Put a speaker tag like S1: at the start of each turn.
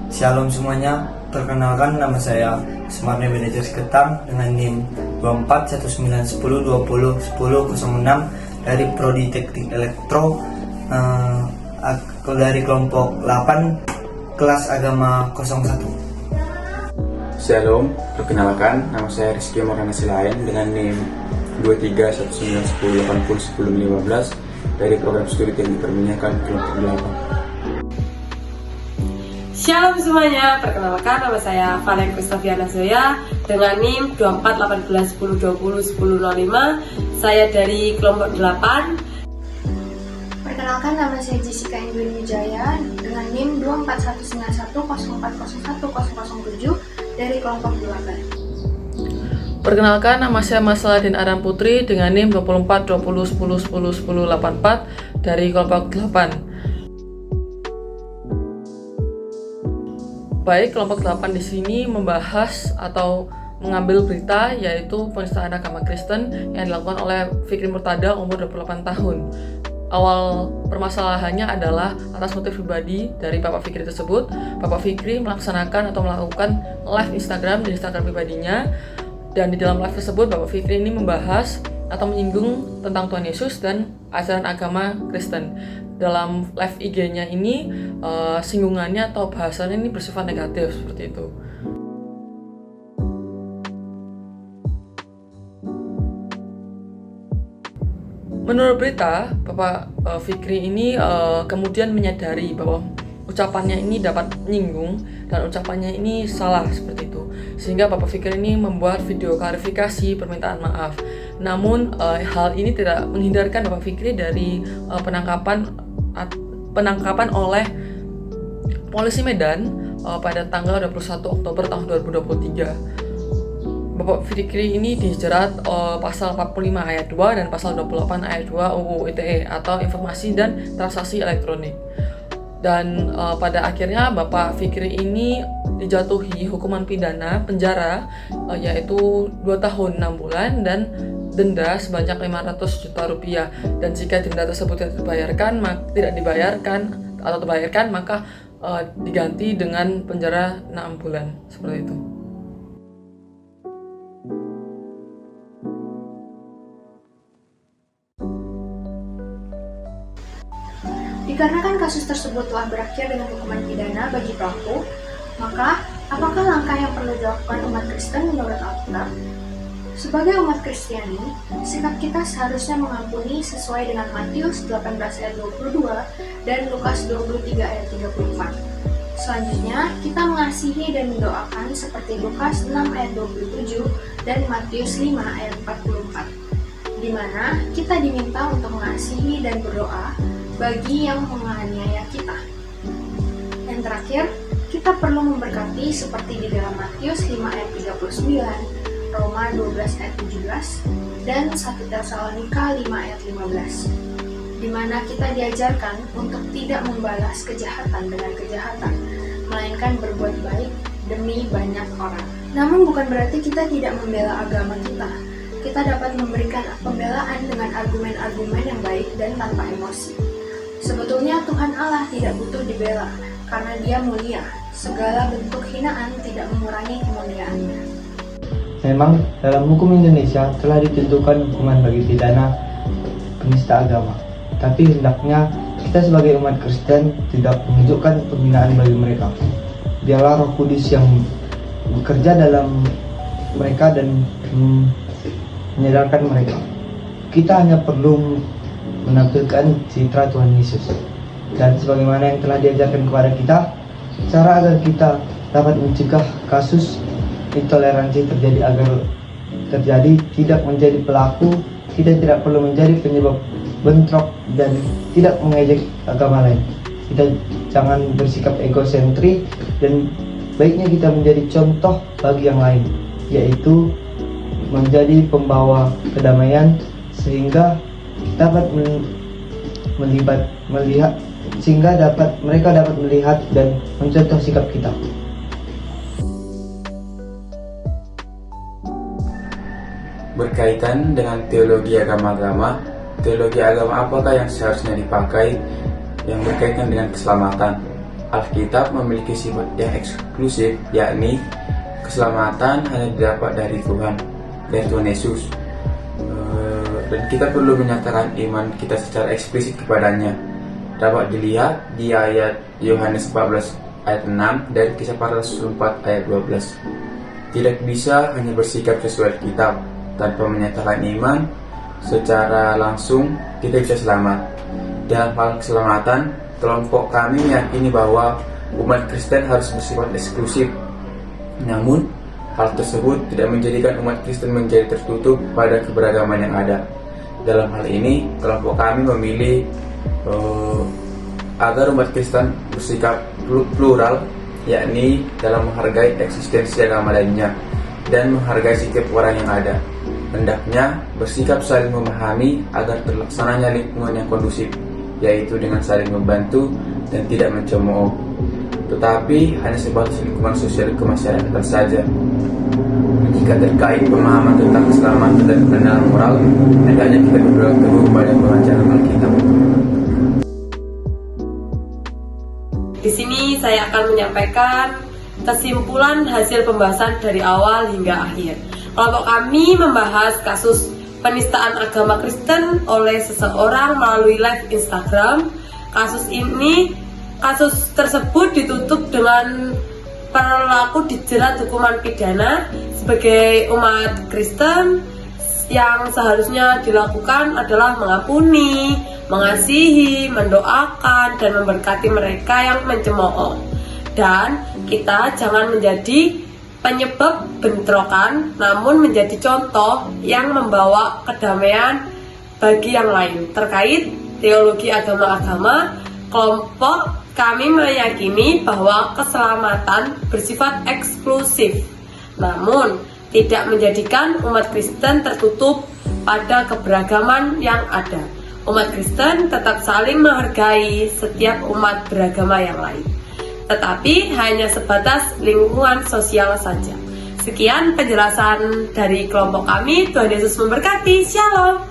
S1: Shalom semuanya, perkenalkan nama saya Smart Manager Ketang dengan NIM 241910201006 dari Prodi Teknik Elektro dari kelompok 8 kelas agama 01.
S2: Shalom, perkenalkan nama saya Rizky Morana Silain dengan NIM 231910801015 dari program studi teknik perminyakan kelompok 8.
S3: Shalom semuanya, perkenalkan nama saya Valen Kristofiana Zoya dengan NIM 241810201005. Saya dari kelompok 8.
S4: Perkenalkan nama saya Jessica Indwin Wijaya dengan NIM 241910101007 dari kelompok 8.
S5: Perkenalkan nama saya Masaladin Aram Putri dengan NIM 242010101084 dari kelompok 8. Baik, kelompok 8 di sini membahas atau mengambil berita yaitu penistaan agama Kristen yang dilakukan oleh Fikri Murtada umur 28 tahun. Awal permasalahannya adalah atas motif pribadi dari Bapak Fikri tersebut. Bapak Fikri melaksanakan atau melakukan live Instagram di Instagram pribadinya, dan di dalam live tersebut Bapak Fikri ini membahas atau menyinggung tentang Tuhan Yesus dan ajaran agama Kristen. Dalam live IG-nya ini singgungannya atau bahasannya ini bersifat negatif seperti itu. Menurut berita, Bapak Fikri ini kemudian menyadari bahwa ucapannya ini dapat menyinggung dan ucapannya ini salah seperti itu, sehingga Bapak Fikri ini membuat video klarifikasi permintaan maaf. Namun hal ini tidak menghindarkan Bapak Fikri dari penangkapan oleh polisi Medan pada tanggal 21 Oktober tahun 2023. Bapak Fikri ini dijerat pasal 45 ayat 2 dan pasal 28 ayat 2 UU ITE atau Informasi dan Transaksi Elektronik. Dan pada akhirnya Bapak Fikri ini dijatuhi hukuman pidana penjara yaitu 2 tahun 6 bulan dan denda sebanyak 500 juta rupiah. Dan jika denda tersebut tidak dibayarkan maka diganti dengan penjara 6 bulan seperti itu.
S4: Dikarenakan kasus tersebut telah berakhir dengan hukuman pidana bagi pelaku, maka apakah langkah yang perlu dilakukan umat Kristen menurut Alkitab? Sebagai umat Kristiani, sikap kita seharusnya mengampuni sesuai dengan Matius 18 ayat 22 dan Lukas 23 ayat 34. Selanjutnya, kita mengasihi dan mendoakan seperti Lukas 6 ayat 27 dan Matius 5 ayat 44, di mana kita diminta untuk mengasihi dan berdoa bagi yang menganiaya kita. Yang terakhir, kita perlu memberkati seperti di dalam Matius 5 ayat 39, Roma 12 ayat 17, dan 1 Tesalonika 5 ayat 15, di mana kita diajarkan untuk tidak membalas kejahatan dengan kejahatan, melainkan berbuat baik demi banyak orang. Namun bukan berarti kita tidak membela agama kita. Kita dapat memberikan pembelaan dengan argumen-argumen yang baik dan tanpa emosi. Sebetulnya Tuhan Allah tidak butuh dibela, karena Dia mulia. Segala bentuk hinaan tidak mengurangi kemuliaannya.
S1: Memang dalam hukum Indonesia telah ditentukan hukuman bagi pidana penista agama. Tapi hendaknya kita sebagai umat Kristen tidak menunjukkan penghinaan bagi mereka. Biarlah Roh Kudus yang bekerja dalam mereka dan menyadarkan mereka. Kita hanya perlu menampilkan citra Tuhan Yesus, dan sebagaimana yang telah diajarkan kepada kita, cara agar kita dapat mencegah kasus intoleransi terjadi tidak menjadi pelaku. Kita tidak perlu menjadi penyebab bentrok dan tidak mengejek agama lain. Kita jangan bersikap egosentris, dan baiknya kita menjadi contoh bagi yang lain, yaitu menjadi pembawa kedamaian, sehingga dapat mereka dapat melihat dan mencontoh sikap kita.
S2: Berkaitan dengan teologi agama-agama apakah yang seharusnya dipakai yang berkaitan dengan keselamatan? Alkitab memiliki sifat yang eksklusif, yakni keselamatan hanya didapat dari Tuhan Yesus. Dan kita perlu menyatakan iman kita secara eksplisit kepadanya. Dapat dilihat di ayat Yohanes 14 ayat 6 dan Kisah Para Rasul 4 ayat 12. Tidak bisa hanya bersikap sesuai kitab. Tanpa menyatakan iman secara langsung, kita bisa selamat. Dalam hal keselamatan, kelompok kami meyakini bahwa umat Kristen harus bersifat eksklusif. Namun, hal tersebut tidak menjadikan umat Kristen menjadi tertutup pada keberagaman yang ada. Dalam hal ini, kelompok kami memilih agar umat Kristen bersikap plural, yakni dalam menghargai eksistensi agama lainnya dan menghargai setiap orang yang ada. Hendaknya bersikap saling memahami agar terlaksananya lingkungan yang kondusif, yaitu dengan saling membantu dan tidak mencemooh, tetapi hanya sebatas lingkungan sosial kemasyarakatan saja. Jika terkait pemahaman tentang keselamatan dan pengenalan moral, hendaknya kita berpegang teguh pada pengajaran Alkitab.
S3: Di sini saya akan menyampaikan kesimpulan hasil pembahasan dari awal hingga akhir. Kelompok kami membahas kasus penistaan agama Kristen oleh seseorang melalui live Instagram. Kasus tersebut ditutup dengan pelaku dijerat hukuman pidana. Sebagai umat Kristen, yang seharusnya dilakukan adalah mengampuni, mengasihi, mendoakan, dan memberkati mereka yang mencemooh. Dan kita jangan menjadi penyebab bentrokan, namun menjadi contoh yang membawa kedamaian bagi yang lain. Terkait teologi agama-agama, kelompok kami meyakini bahwa keselamatan bersifat eksklusif, namun tidak menjadikan umat Kristen tertutup pada keberagaman yang ada. Umat Kristen tetap saling menghargai setiap umat beragama yang lain, tetapi hanya sebatas lingkungan sosial saja. Sekian penjelasan dari kelompok kami. Tuhan Yesus memberkati. Shalom.